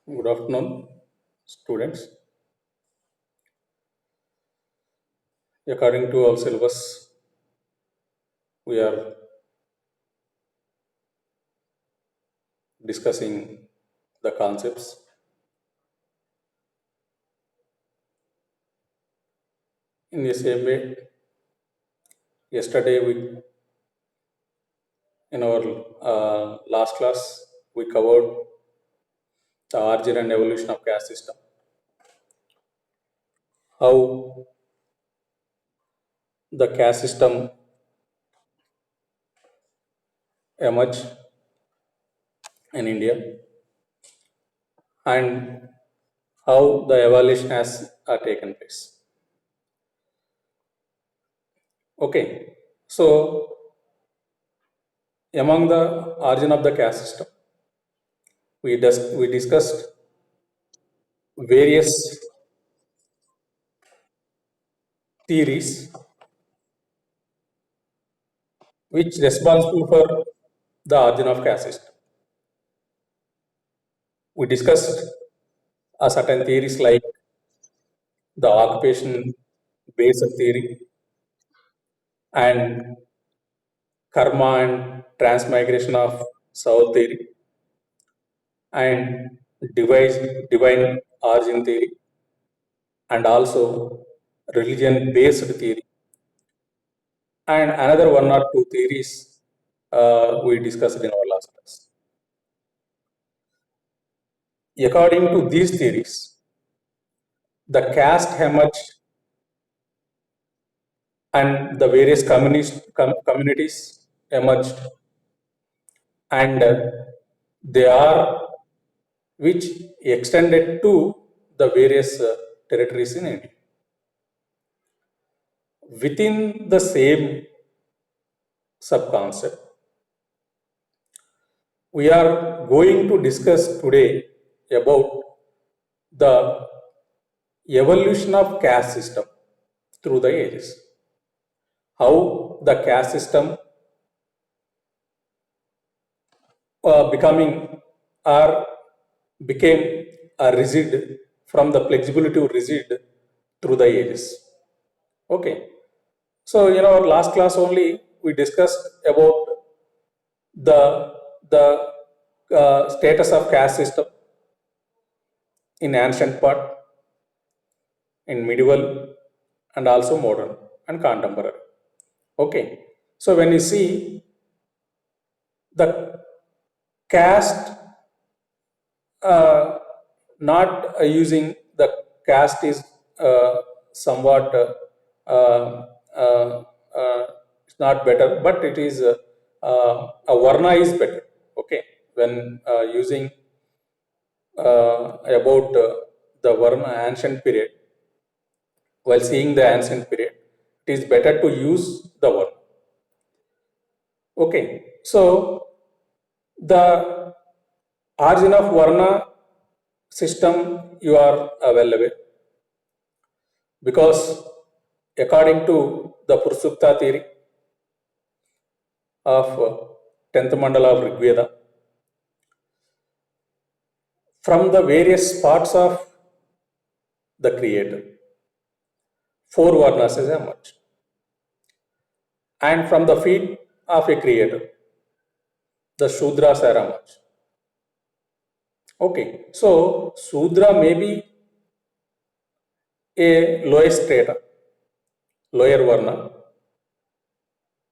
Good afternoon, students. According to our syllabus, we are discussing the concepts. In the same way, yesterday in our last class, we covered the origin and evolution of caste system. How the caste system emerged in India and how the evolution has taken place. Okay, so among the origin of the caste system, we discussed various theories which responsible for the origin of caste system. We discussed certain theories like the occupation based theory and karma and transmigration of soul theory and divine origin theory and also religion based theory and another one or two theories we discussed in our last class. According to these theories, the caste emerged and the various communities emerged and they are which extended to the various territories in India. Within the same subconcept, we are going to discuss today about the evolution of caste system through the ages. How the caste system becoming or became rigid from the flexibility to rigid through the ages. Okay. So in our last class only we discussed about the status of caste system in ancient part, in medieval, and also modern and contemporary. Okay. So when you see the caste not using the caste is somewhat it's not better, but it is a varna is better. Okay, when using about the varna ancient period, while seeing the ancient period, it is better to use the varna. Okay, so the origin of varna system you are well aware because according to the Pursukta theory of 10th mandala of Rig Veda, from the various parts of the creator, four varnas has emerged. And from the feet of a creator, the Shudras are emerged. Okay, so Shudra may be a lowest strata, lower varna,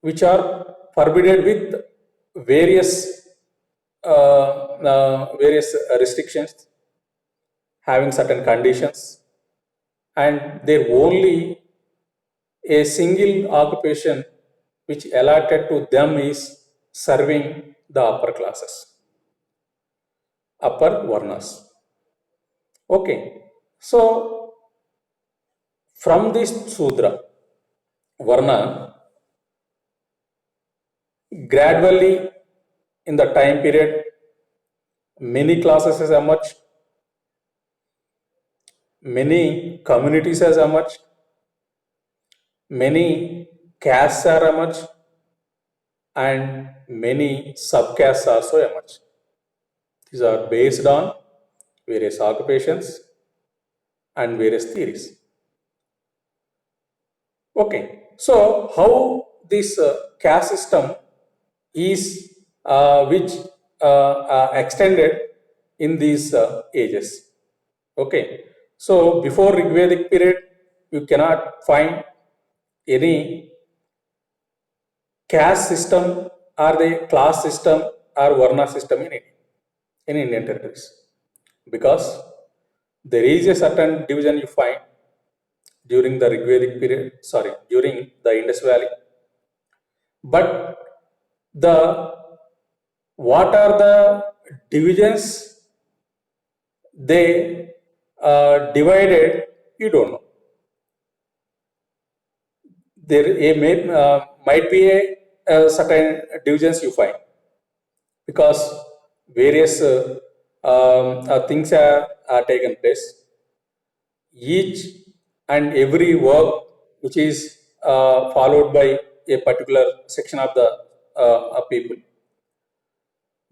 which are forbidden with various various restrictions, having certain conditions, and there only a single occupation which allotted to them is serving the upper classes, upper varnas. Okay, so from this Sudra, varna, gradually in the time period, many classes has emerged, many communities has emerged, many castes are emerged, and many subcastes also emerged. These are based on various occupations, and various theories. Okay, so how this caste system is which extended in these ages. Okay, so before Rigvedic period, you cannot find any caste system or the class system or Varna system in Indian territories, because there is a certain division you find during the Rigvedic period, sorry, during the Indus Valley. But the what are the divisions they divided, you don't know. There might be a certain divisions you find, because various things are taken place. Each and every work which is followed by a particular section of the people,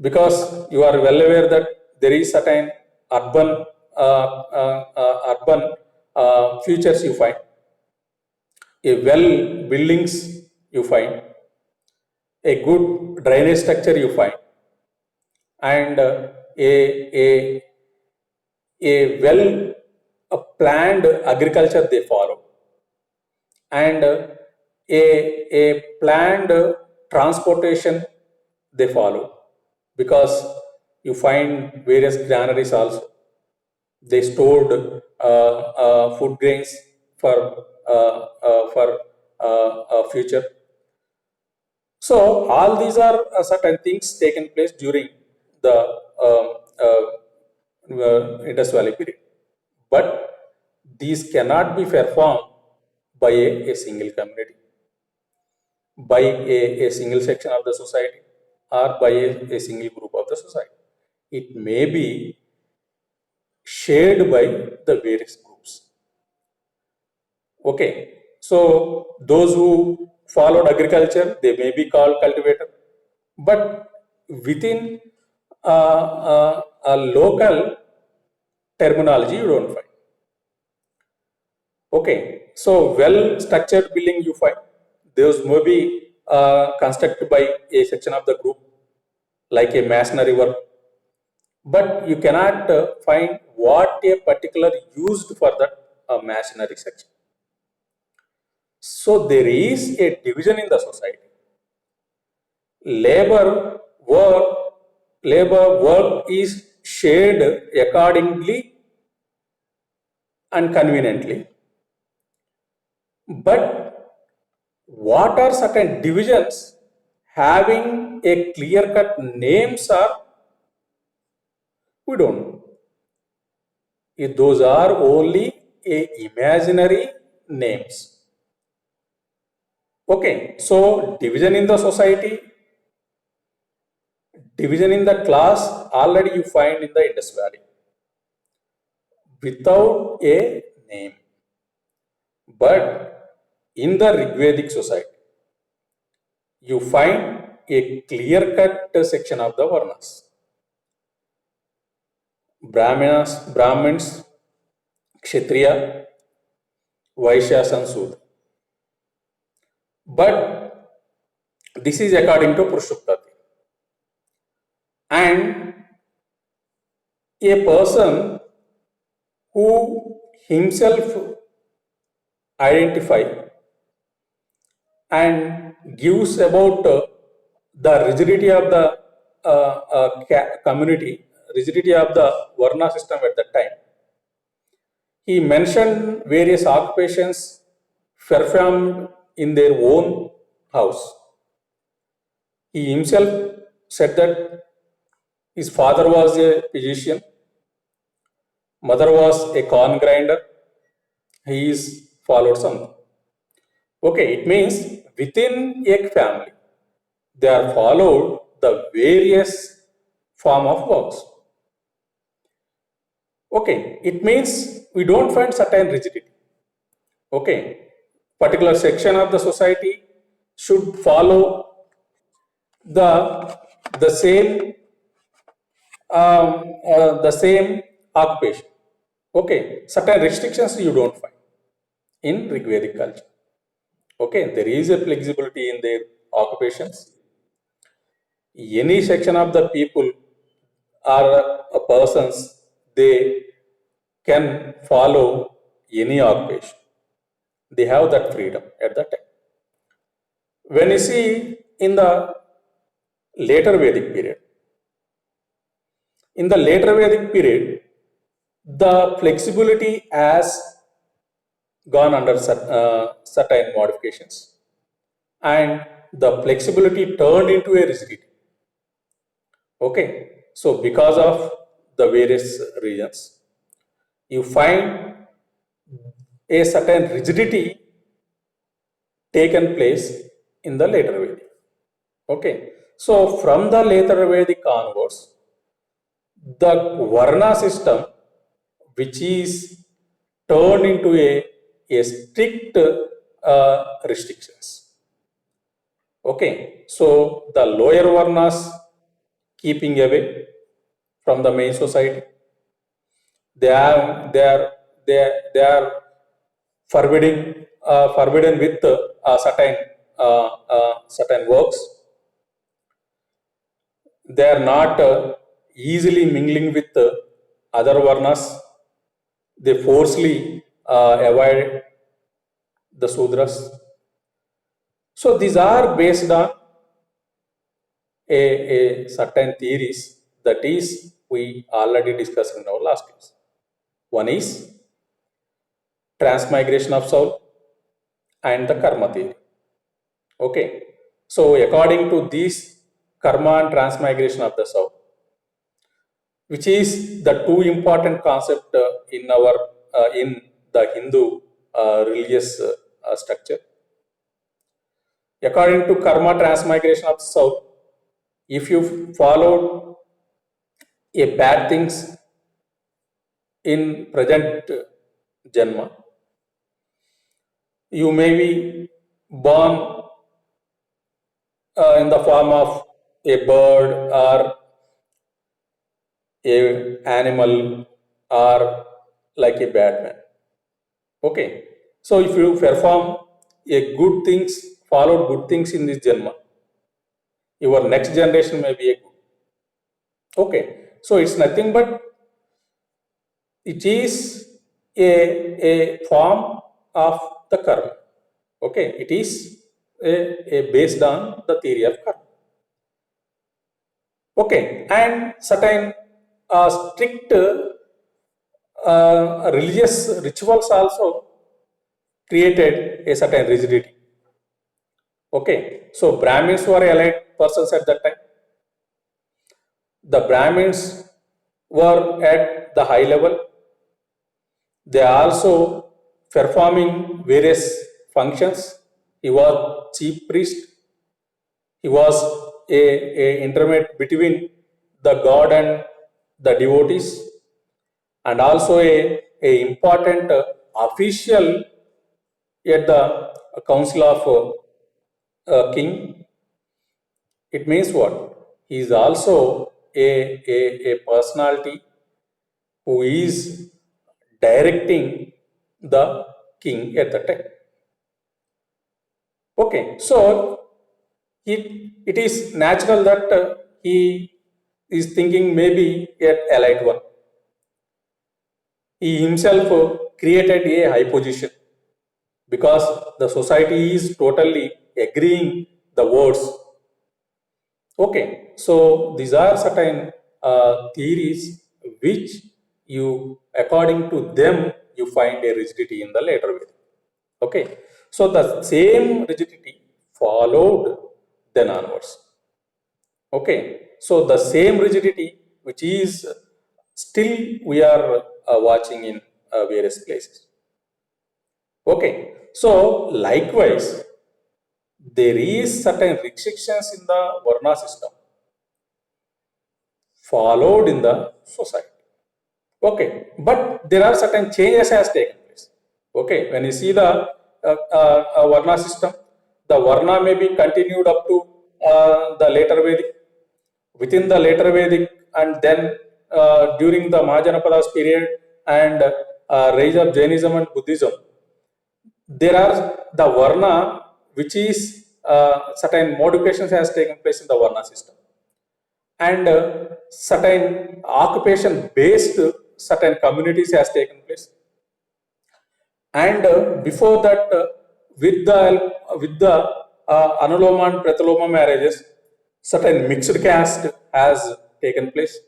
because you are well aware that there is certain urban features you find, a well buildings you find, a good drainage structure you find, and a a well planned agriculture they follow, and a planned transportation they follow, because you find various granaries also. They stored food grains for future. So all these are certain things taken place during the um, uh, Indus Valley period, but these cannot be performed by a single community, by a single section of the society, or by a single group of the society. It may be shared by the various groups. Okay, so those who followed agriculture, they may be called cultivator, but within a local terminology, you don't find. Okay, so well structured building you find. Those may be constructed by a section of the group, like a masonry work, but you cannot find what a particular used for that masonry section. So there is a division in the society. Labor work, labor work is shared accordingly and conveniently. But what are certain divisions having a clear-cut names are, we don't know. Those are only imaginary names. Okay, so division in the society, division in the class, already you find in the Indus Valley without a name. But in the Rigvedic society, you find a clear-cut section of the Varnas. Brahmins, Kshatriya, Vaishyas and Sudra. But this is according to Purushottati. And a person who himself identify and gives about the rigidity of the community, rigidity of the Varna system at that time. He mentioned various occupations performed in their own house. He himself said that his father was a physician, mother was a corn grinder, he is followed something. Okay, it means within a family, they are followed the various form of works. Okay, it means we don't find certain rigidity. Okay, particular section of the society should follow the same occupation. Okay, certain restrictions you don't find in Rigvedic culture. Okay, there is a flexibility in their occupations. Any section of the people or persons, they can follow any occupation. They have that freedom at that time. When you see in the later Vedic period, in the later Vedic period, the flexibility has gone under certain modifications, and the flexibility turned into a rigidity. Okay, so because of the various reasons, you find a certain rigidity taken place in the later Vedic. Okay, so from the later Vedic onwards, the Varna system, which is turned into a strict restrictions. Okay, so the lower Varnas keeping away from the main society, they are forbidden with certain works. They are not easily mingling with other varnas. They forcefully avoid the Sudras. So these are based on a certain theories that is we already discussed in our last class. One is transmigration of soul and the karma theory. Okay, so according to this karma and transmigration of the soul, which is the two important concept in our in the Hindu religious structure. According to karma transmigration of the soul, if you followed a bad things in present janma, you may be born in the form of a bird or a animal or like a bad man. Okay, so if you perform a good things, followed good things in this janma, your next generation may be a good. Okay, so it's nothing but it is a form of the karma. Okay, it is a based on the theory of karma. Okay, and certain strict religious rituals also created a certain rigidity. Okay, so Brahmins were elite persons at that time. The Brahmins were at the high level. They are also performing various functions. He was chief priest. He was a intermediate between the god and the devotees, and also a important official at the council of king. It means what? He is also a personality who is directing the king at the time. Okay, so it is natural that he is thinking maybe an elite one. He himself created a high position because the society is totally agreeing the words. Okay, so these are certain theories which you, according to them, you find a rigidity in the later way. Okay, so the same rigidity followed then onwards. Okay, so the same rigidity which is still we are watching in various places. Okay, so likewise, there is certain restrictions in the Varna system followed in the society. Okay, but there are certain changes has taken place. Okay, when you see the Varna system, the Varna may be continued up to the later Vedic. Within the later Vedic, and then during the Mahajanapadas period and rise of Jainism and Buddhism, there are the Varna, which is certain modifications has taken place in the Varna system, and certain occupation based certain communities has taken place. And before that, with the Anuloma and Pratuloma marriages, certain mixed caste has taken place.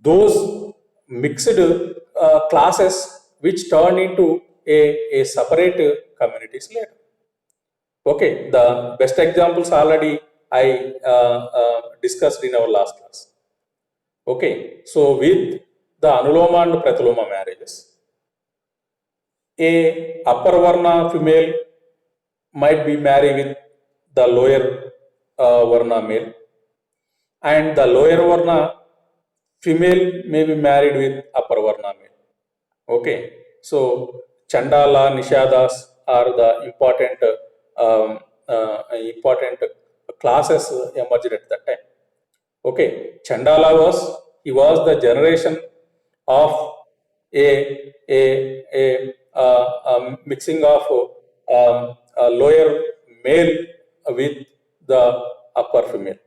Those mixed classes which turn into a separate communities later. Okay, the best examples already I discussed in our last class. Okay, so with the Anuloma and Pratuloma marriages, a upper Varna female might be married with the lower Varna male, and the lower Varna female may be married with upper Varna male. Okay, so Chandala, Nishadas are the important classes emerged at that time. Okay, Chandala was the generation of a mixing of a lower male with the upper female.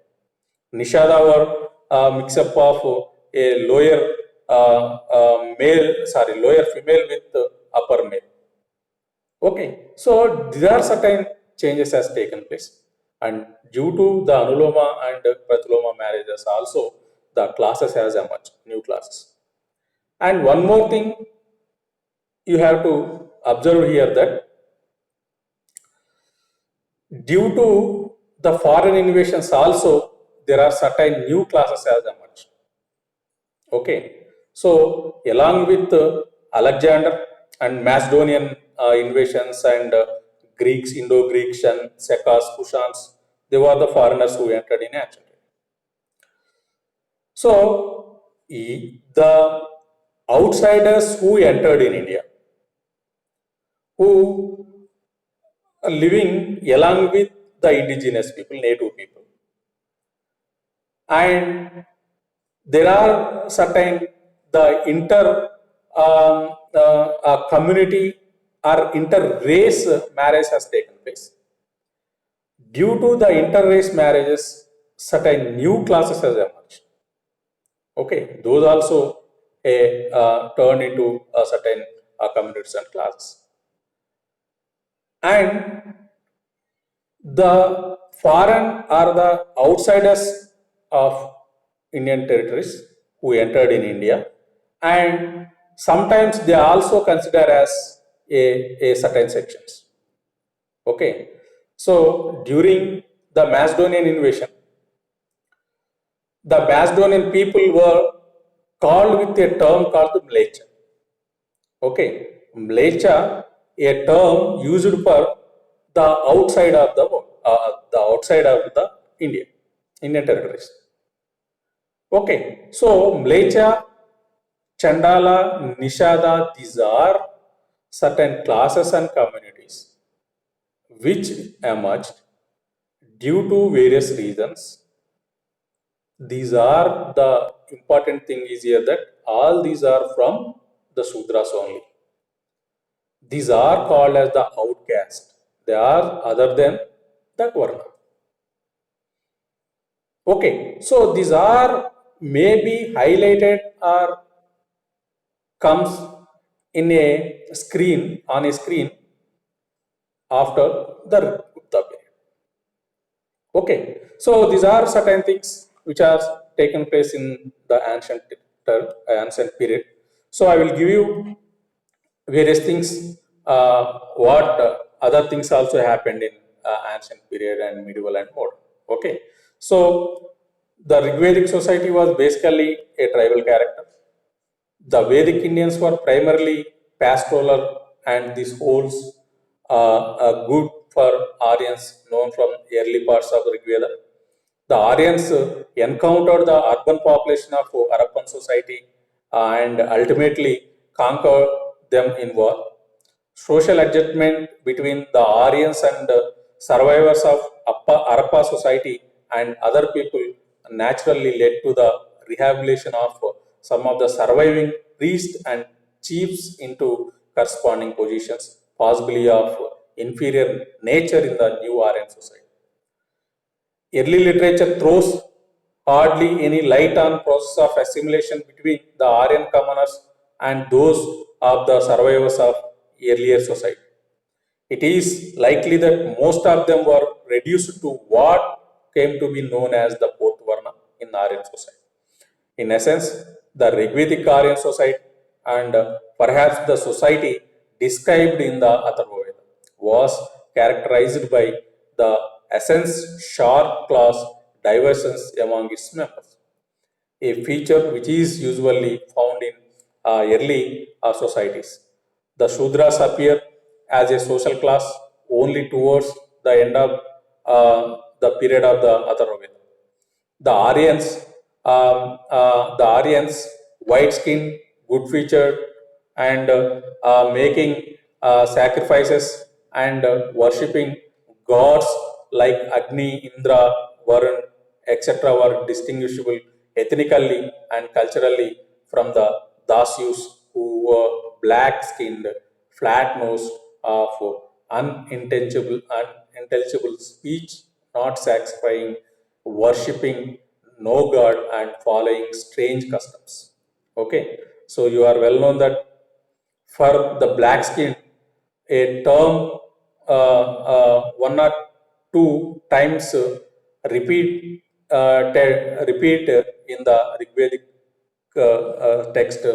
Nishada were mix up of a lower lower female with upper male. Okay, so there are certain changes has taken place, and due to the Anuloma and Pratuloma marriages also, the classes has emerged, new classes. And one more thing you have to observe here, that due to the foreign invasions also, there are certain new classes has emerged. Okay, so along with Alexander and Macedonian invasions and Greeks, Indo-Greeks and Sekas, Kushans, they were the foreigners who entered in ancient. So the outsiders who entered in India, who are living along with the indigenous people, native people, and there are certain the inter community or inter-race marriage has taken place. Due to the inter-race marriages, certain new classes has emerged. Okay, those also turn into certain communities and classes. And the foreign or the outsiders of Indian territories who entered in India, and sometimes they are also considered as a certain sections. Okay, so during the Macedonian invasion, the Macedonian people were called with a term called the Mlecha. Okay, Mlecha, a term used for the outside of the world, the outside of the Indian territories. Okay, so Mlecha, Chandala, Nishada, these are certain classes and communities which emerged due to various reasons. These are the important thing is here, that all these are from the Sudras only. These are called as the outcast. They are other than the Varna. Okay, so these are maybe highlighted or comes in a screen, on a screen after the Gupta period. Okay, so these are certain things which are taken place in the ancient period. So I will give you various things, what other things also happened in ancient period and medieval and modern. Okay, so the Rigvedic society was basically a tribal character. The Vedic Indians were primarily pastoral, and these holds are good for Aryans known from early parts of Rigveda. The Aryans encountered the urban population of Harappan society and ultimately conquered them in war. Social adjustment between the Aryans and survivors of Harappa society and other people naturally led to the rehabilitation of some of the surviving priests and chiefs into corresponding positions, possibly of inferior nature in the new Aryan society. Early literature throws hardly any light on process of assimilation between the Aryan commoners and those of the survivors of earlier society. It is likely that most of them were reduced to what came to be known as the fourth Varna in Aryan society. In essence, the Rigvedic Aryan society and perhaps the society described in the Atharvaveda was characterized by the essence sharp class divergence among its members, a feature which is usually found in early societies. The Shudras appear as a social class only towards the end of the period of the Atharvaveda. The Aryans, white-skinned, good-featured, and making sacrifices and worshipping gods like Agni, Indra, Varun, etc., were distinguishable ethnically and culturally from the Dasyus, who were black-skinned, flat-nosed, of unintelligible speech, not satisfying, worshipping no god, and following strange customs. Okay, so you are well known that for the black skin, a term one or two times repeat in the Rigvedic text,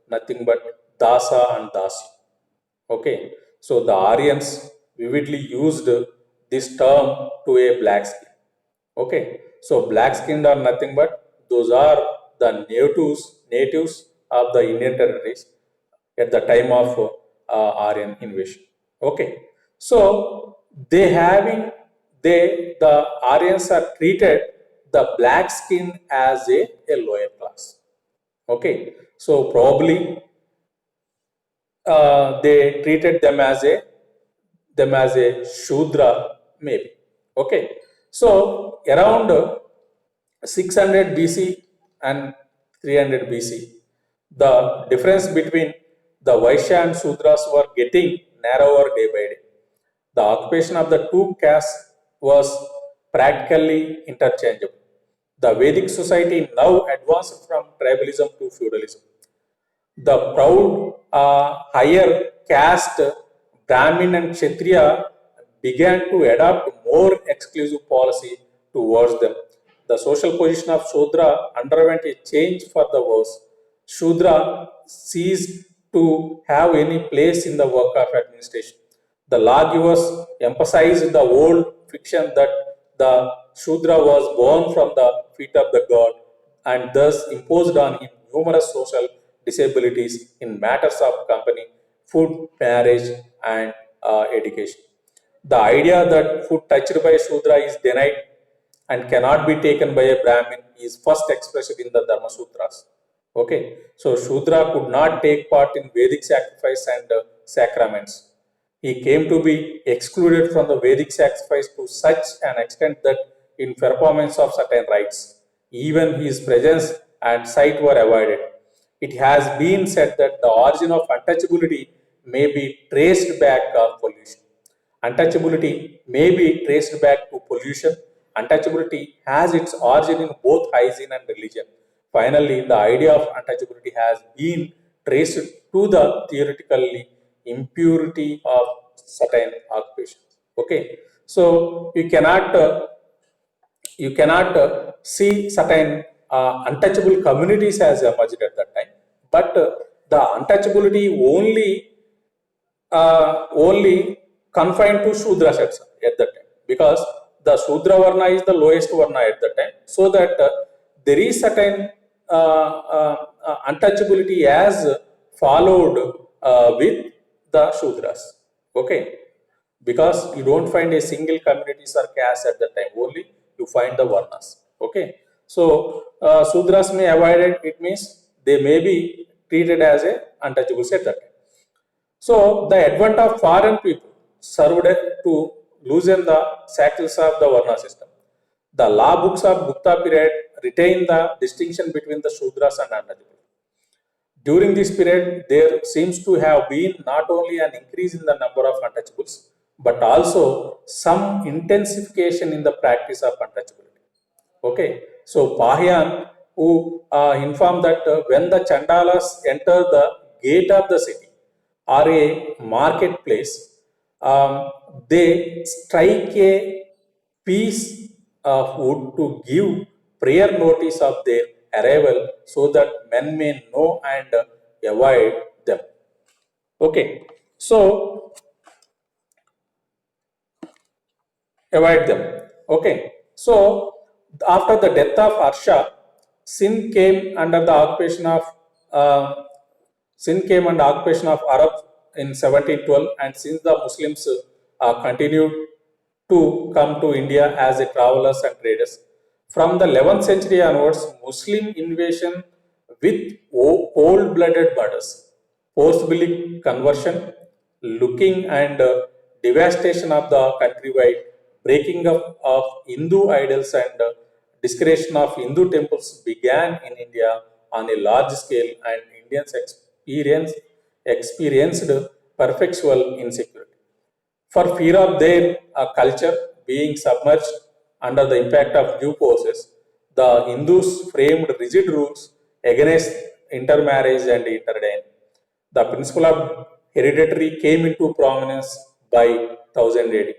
nothing but dasa and dasi. Okay, so the Aryans vividly used this term to a black skin. Okay, so black skinned are nothing but those are the natives of the Indian territories at the time of Aryan invasion. Okay, so the Aryans are treated the black skin as a lower class. Okay, so probably they treated them as a Shudra maybe. Okay, so around 600 BC and 300 BC, the difference between the Vaishya and Shudras were getting narrower day by day. The occupation of the two castes was practically interchangeable. The Vedic society now advanced from tribalism to feudalism. The proud higher caste Brahmin and Kshatriya began to adopt more exclusive policy towards them. The social position of Shudra underwent a change for the worse. Shudra ceased to have any place in the work of administration. The lawgivers emphasized the old fiction that the Shudra was born from the feet of the god and thus imposed on him numerous social disabilities in matters of company, food, marriage, and education. The idea that food touched by Shudra is denied and cannot be taken by a Brahmin is first expressed in the Dharma Sutras. Okay, so Shudra could not take part in Vedic sacrifice and sacraments. He came to be excluded from the Vedic sacrifice to such an extent that in performance of certain rites, even his presence and sight were avoided. It has been said that the origin of untouchability may be traced back to pollution. Untouchability may be traced back to pollution. Untouchability has its origin in both hygiene and religion. Finally, the idea of untouchability has been traced to the theoretically impurity of certain occupations. Okay, so you cannot see certain untouchable communities as emerged at that time, but the untouchability only confined to Shudras at that time, because the Shudra Varna is the lowest Varna at that time, so that there is certain untouchability as followed with the Shudras. Okay, because you don't find a single communities or caste at that time, only you find the Varnas. Okay, so Shudras may avoid it, it means they may be treated as a untouchables at that time. So the advent of foreign people served to loosen the shackles of the Varna system. The law books of Gupta period retain the distinction between the Shudras and untouchables. During this period, there seems to have been not only an increase in the number of untouchables, but also some intensification in the practice of untouchability. Okay, so Pahyan, who informed that when the Chandalas enter the gate of the city or a marketplace, they strike a piece of wood to give prior notice of their arrival so that men may know and avoid them. Okay, so avoid them. Okay, so after the death of Harsha, Sin came under the occupation of uh, Sin came under occupation of Arabs in 1712, and since the Muslims continued to come to India as a travelers and traders, from the 11th century onwards, Muslim invasion with cold-blooded murders, forcibly conversion, looking and devastation of the countrywide, breaking up of Hindu idols and desecration of Hindu temples began in India on a large scale, and Indians experienced perpetual insecurity. For fear of their culture being submerged under the impact of new forces, the Hindus framed rigid rules against intermarriage and intermarriage. The principle of hereditary came into prominence by 1000 AD.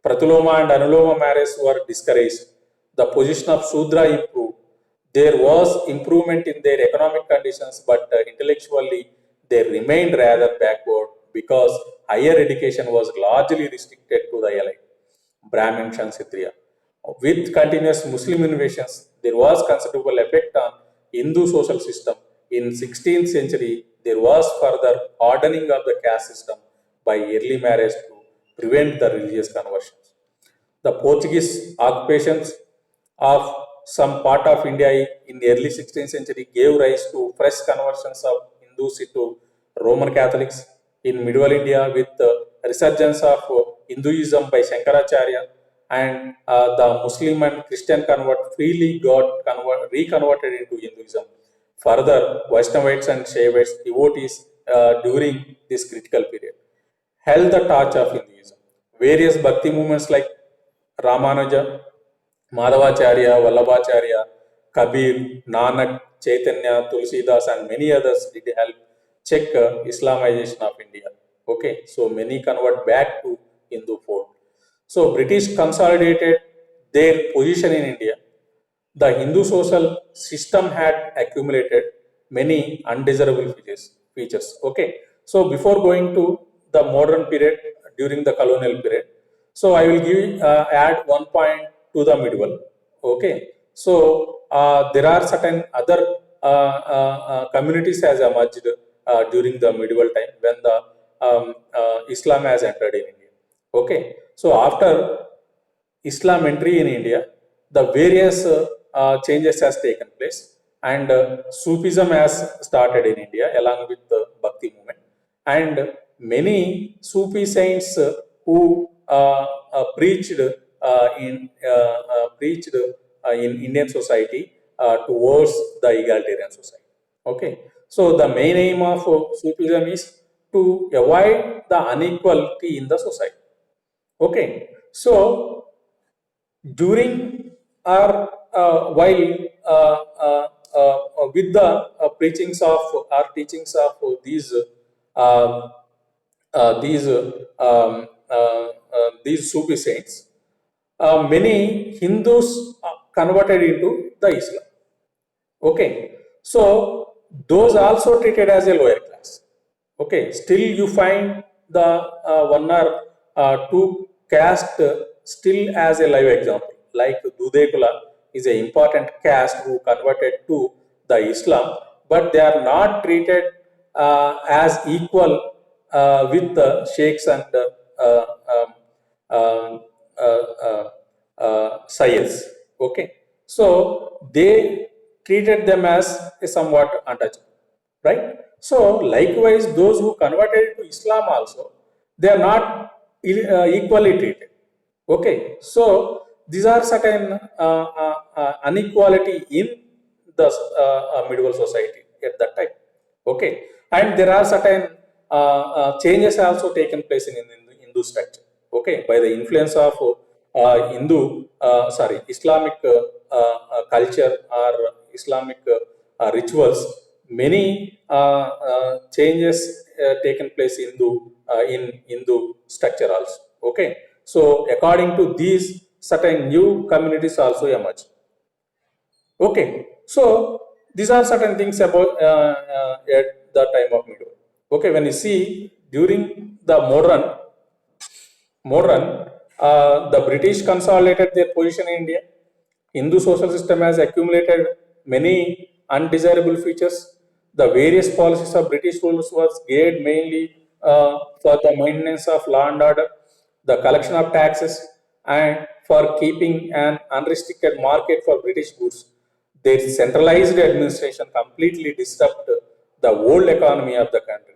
Pratuloma and Anuloma marriages were discouraged. The position of Shudra improved. There was improvement in their economic conditions, but intellectually they remained rather backward because higher education was largely restricted to the elite, Brahmins and Kshatriya. With continuous Muslim invasions, there was considerable effect on Hindu social system. In 16th century, there was further hardening of the caste system by early marriage to prevent the religious conversions. The Portuguese occupations of some part of India in the early 16th century gave rise to fresh conversions of Hindus into Roman Catholics. In medieval India, with the resurgence of Hinduism by Shankaracharya, and the Muslim and Christian convert freely got reconverted into Hinduism. Further, Vaishnavites and Shaivites devotees during this critical period held the torch of Hinduism. Various bhakti movements like Ramanuja, Madhavacharya, Vallabhacharya, Kabir, Nanak, Chaitanya, Tulsidas, and many others did help check Islamization of India. Okay, so many convert back to Hindu fold. So British consolidated their position in India. The Hindu social system had accumulated many undesirable features. Okay, so before going to the modern period during the colonial period, so I will give add one point to the medieval. Okay, so there are certain other communities has emerged during the medieval time when the Islam has entered in India. Okay, so after Islam entry in India, the various changes has taken place, and Sufism has started in India along with the Bhakti movement, and many Sufi saints who preached in Indian society towards the egalitarian society. Okay, so the main aim of Sufism is to avoid the inequality in the society. Okay, so during or while with the preachings of or teachings of uh, these these Sufi saints, many Hindus converted into the Islam. Okay, so those also treated as a lower class. Okay, still you find the one or two caste still as a live example. Like Dudekula is an important caste who converted to the Islam, but they are not treated as equal with the sheikhs and um, um, Sayyids. Okay, so they treated them as a somewhat untouchable, right? So likewise, those who converted to Islam also, they are not equally treated. Okay, so these are certain inequality in the medieval society at that time. Okay, and there are certain changes also taken place in Hindu structure. Okay, by the influence of Islamic culture or Islamic rituals, many changes taken place in Hindu structure also. Okay, so according to these, certain new communities also emerge. Okay, so these are certain things about at the time of medieval. Okay, when you see during the modern, the British consolidated their position in India. Hindu social system has accumulated many undesirable features. The various policies of British rules was geared mainly for the maintenance of law and order, the collection of taxes, and for keeping an unrestricted market for British goods. Their centralized administration completely disrupted the old economy of the country.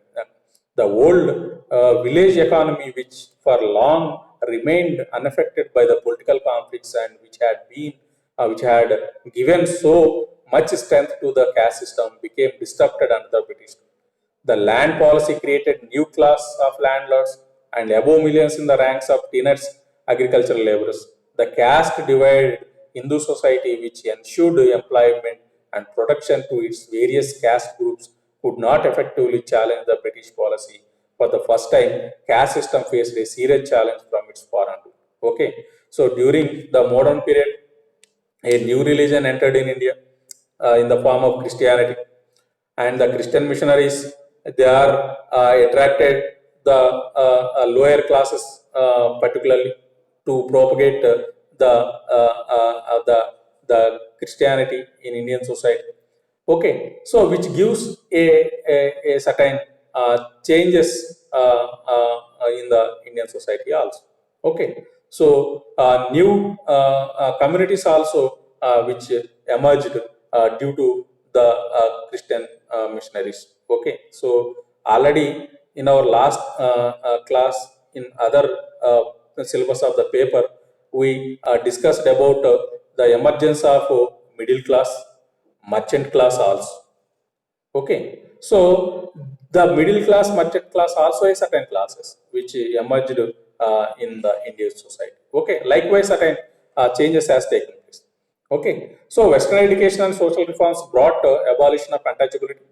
The old village economy, which for long remained unaffected by the political conflicts and which had given so much strength to the caste system, became disrupted under the British. The land policy created new class of landlords and above millions in the ranks of tenants, agricultural laborers. The caste divided Hindu society, which ensured employment and protection to its various caste groups, could not effectively challenge the British policy. For the first time, caste system faced a serious challenge from its foreign rule. Okay, so during the modern period, a new religion entered in India in the form of Christianity, and the Christian missionaries, they are attracted the lower classes, particularly to propagate the Christianity in Indian society. Okay, so which gives a certain changes in the Indian society also. Okay, so new communities also which emerged due to the Christian missionaries. Okay, so already in our last class in other syllabus of the paper, we discussed about the emergence of middle class, merchant class also. Okay, so the middle class, merchant class also is certain classes which emerged in the Indian society. Okay, likewise certain changes has taken place. Okay, so Western education and social reforms brought abolition of untouchability.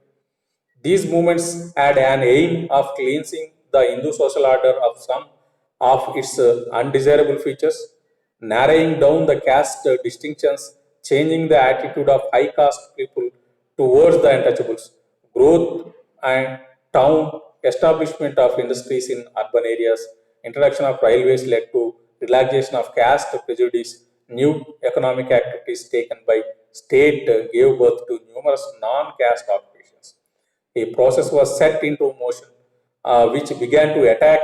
These movements had an aim of cleansing the Hindu social order of some of its undesirable features, narrowing down the caste distinctions, changing the attitude of high caste people towards the untouchables. Growth and town establishment of industries in urban areas, introduction of railways led to relaxation of caste prejudice. New economic activities taken by state gave birth to numerous non-caste occupations. A process was set into motion which began to attack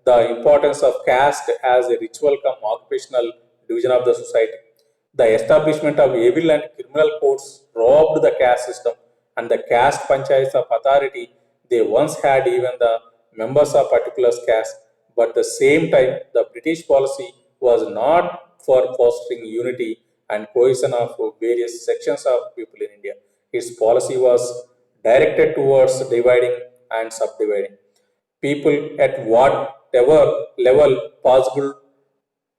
the importance of caste as a ritual come occupational division of the society. The establishment of civil and criminal courts robbed the caste system and the caste panchayats of authority they once had even the members of particular caste. But at the same time, the British policy was not for fostering unity and cohesion of various sections of people in India. Its policy was directed towards dividing and subdividing people at whatever level possible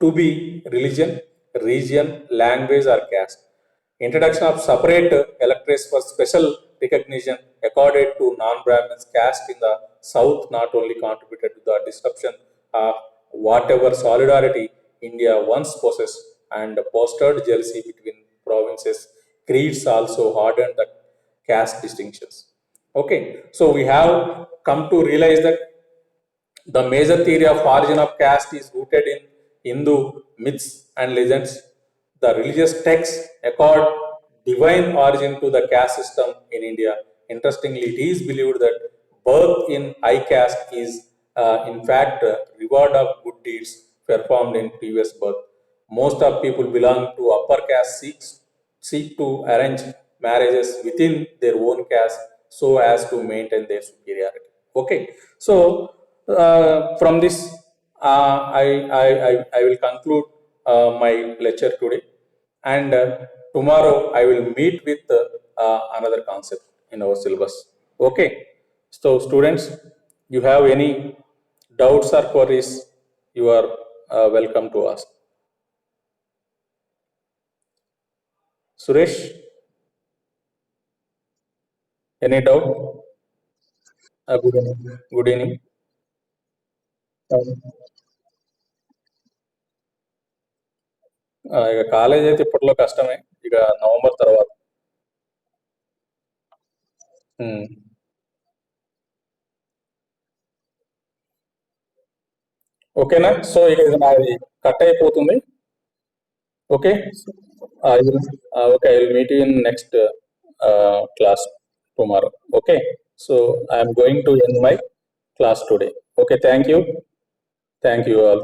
to be religion, region, language, or caste. Introduction of separate electorates for special recognition accorded to non-Brahmins caste in the south not only contributed to the disruption of whatever solidarity India once possessed and fostered jealousy between provinces, creeds also hardened the caste distinctions. Okay, so we have come to realize that the major theory of origin of caste is rooted in Hindu myths and legends. The religious texts accord divine origin to the caste system in India. Interestingly, it is believed that birth in high caste is, in fact, reward of good deeds performed in previous birth. Most of people belong to upper caste seek to arrange marriages within their own caste so as to maintain their superiority. Okay, so from this, I will conclude my lecture today, and tomorrow I will meet with another concept in our syllabus. Okay, so students, you have any doubts or queries, you are welcome to ask. Suresh, any doubt? Good evening. Good evening. ఇక college అయితే ఇప్పట్లో కష్టమే, ఇక November తర్వాత. ఉమ్. ఓకేనా? So ఇక ఇది నాది కట్ అయిపోతుంది. Okay, I will okay, I will meet you in next class tomorrow. Okay, so I am going to end my class today. Okay, thank you all.